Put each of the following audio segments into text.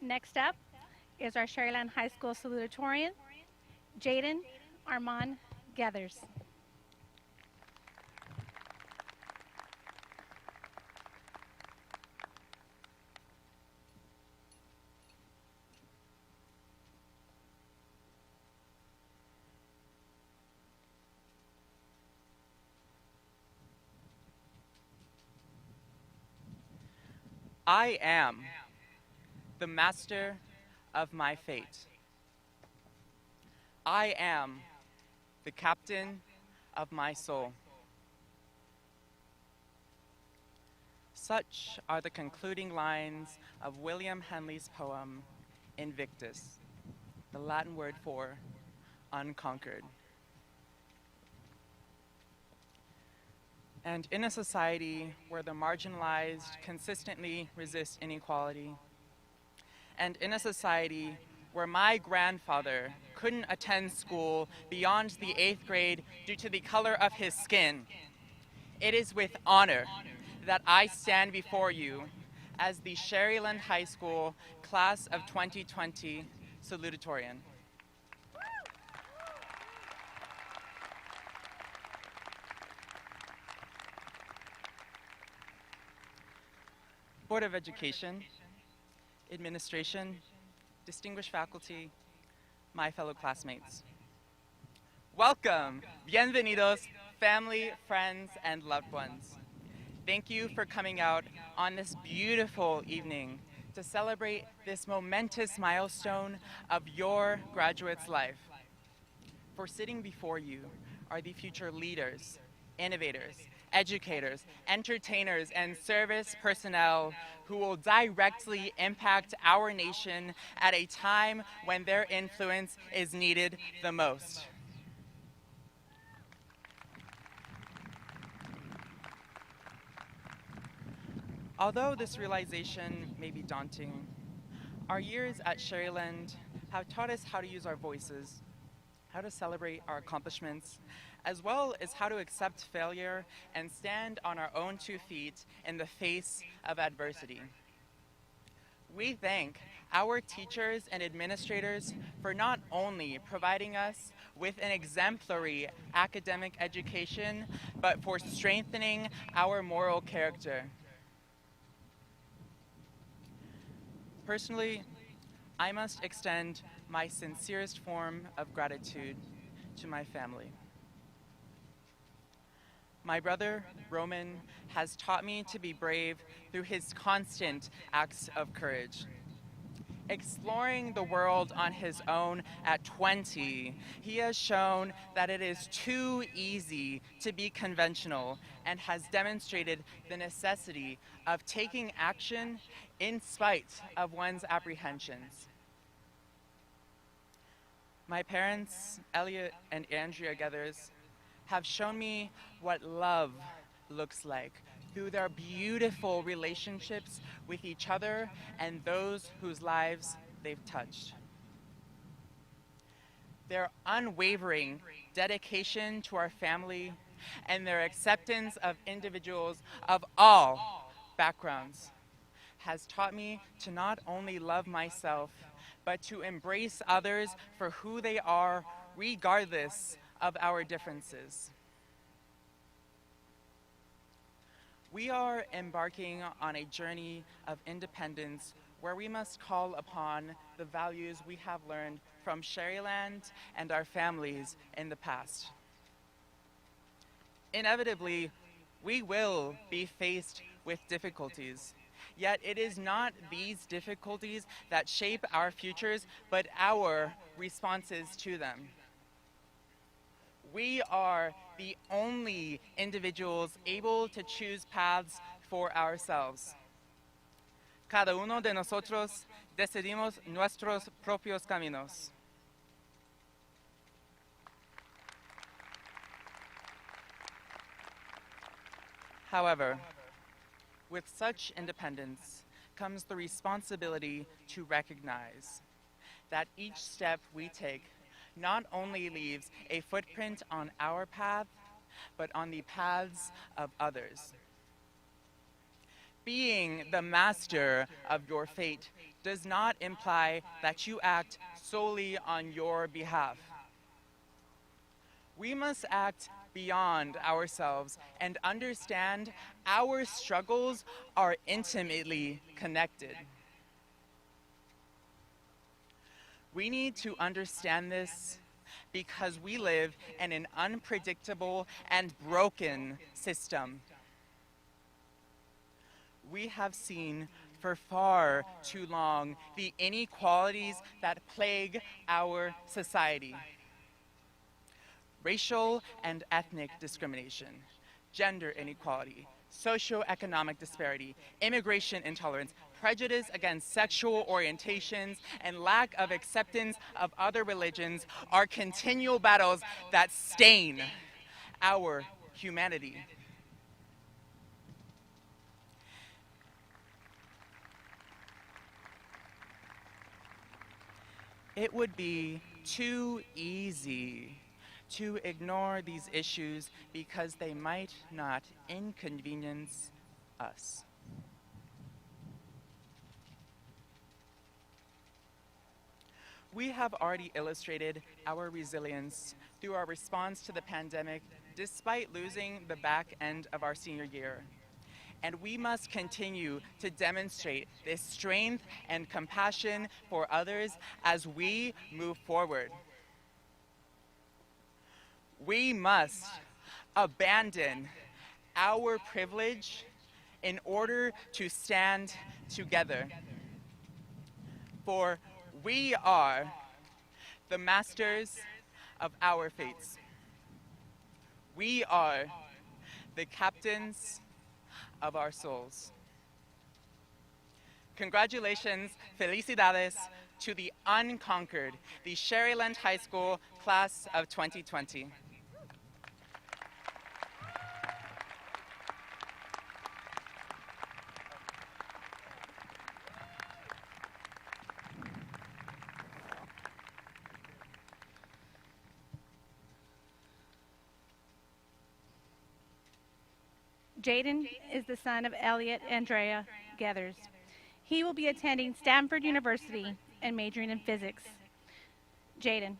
Next up is our Sharyland High School Salutatorian, Jadon Armand Geathers. I am the master of my fate. I am the captain of my soul. Such are the concluding lines of William Henley's poem, Invictus, the Latin word for unconquered. And in a society where the marginalized consistently resist inequality, and in a society where my grandfather couldn't attend school beyond the 8th grade due to the color of his skin, it is with honor that I stand before you as the Sharyland High School Class of 2020 Salutatorian. Board of Education, Administration, distinguished faculty, my fellow classmates. Welcome, bienvenidos, family, friends, and loved ones. Thank you for coming out on this beautiful evening to celebrate this momentous milestone of your graduate's life. For sitting before you are the future leaders, innovators, educators, entertainers, and service personnel who will directly impact our nation at a time when their influence is needed the most. Although this realization may be daunting, our years at Sharyland have taught us how to use our voices, how to celebrate our accomplishments, as well as how to accept failure and stand on our own 2 feet in the face of adversity. We thank our teachers and administrators for not only providing us with an exemplary academic education, but for strengthening our moral character. Personally, I must extend my sincerest form of gratitude to my family. My brother, Roman, has taught me to be brave through his constant acts of courage. Exploring the world on his own at 20, he has shown that it is too easy to be conventional and has demonstrated the necessity of taking action in spite of one's apprehensions. My parents, Elliot and Andrea Geathers, have shown me what love looks like through their beautiful relationships with each other and those whose lives they've touched. Their unwavering dedication to our family and their acceptance of individuals of all backgrounds has taught me to not only love myself, but to embrace others for who they are, regardless of our differences. We are embarking on a journey of independence where we must call upon the values we have learned from Sharyland and our families in the past. Inevitably, we will be faced with difficulties. Yet it is not these difficulties that shape our futures, but our responses to them. We are the only individuals able to choose paths for ourselves. Cada uno de nosotros decidimos nuestros propios caminos. However, with such independence comes the responsibility to recognize that each step we take not only leaves a footprint on our path, but on the paths of others. Being the master of your fate does not imply that you act solely on your behalf. We must act beyond ourselves and understand our struggles are intimately connected. We need to understand this because we live in an unpredictable and broken system. We have seen for far too long the inequalities that plague our society. Racial and ethnic discrimination, gender inequality, socioeconomic disparity, immigration intolerance, prejudice against sexual orientations, and lack of acceptance of other religions are continual battles that stain our humanity. It would be too easy to ignore these issues because they might not inconvenience us. We have already illustrated our resilience through our response to the pandemic despite losing the back end of our senior year. And we must continue to demonstrate this strength and compassion for others as we move forward. We must abandon our privilege in order to stand together. For we are the masters of our fates. We are the captains of our souls. Congratulations, felicidades, to the unconquered, the Sharyland High School class of 2020. Jadon is the son of Elliot Andrea Geathers. He will be attending Stanford University and majoring in physics. Jadon,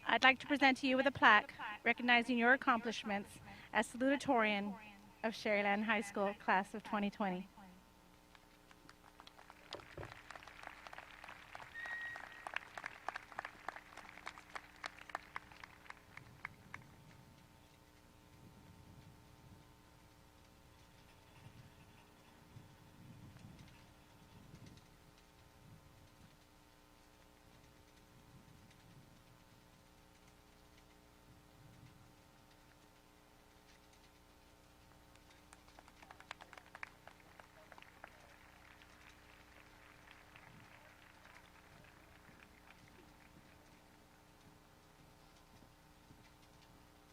I'd like to present to you with a plaque recognizing your accomplishments as Salutatorian of Sharyland High School class of 2020.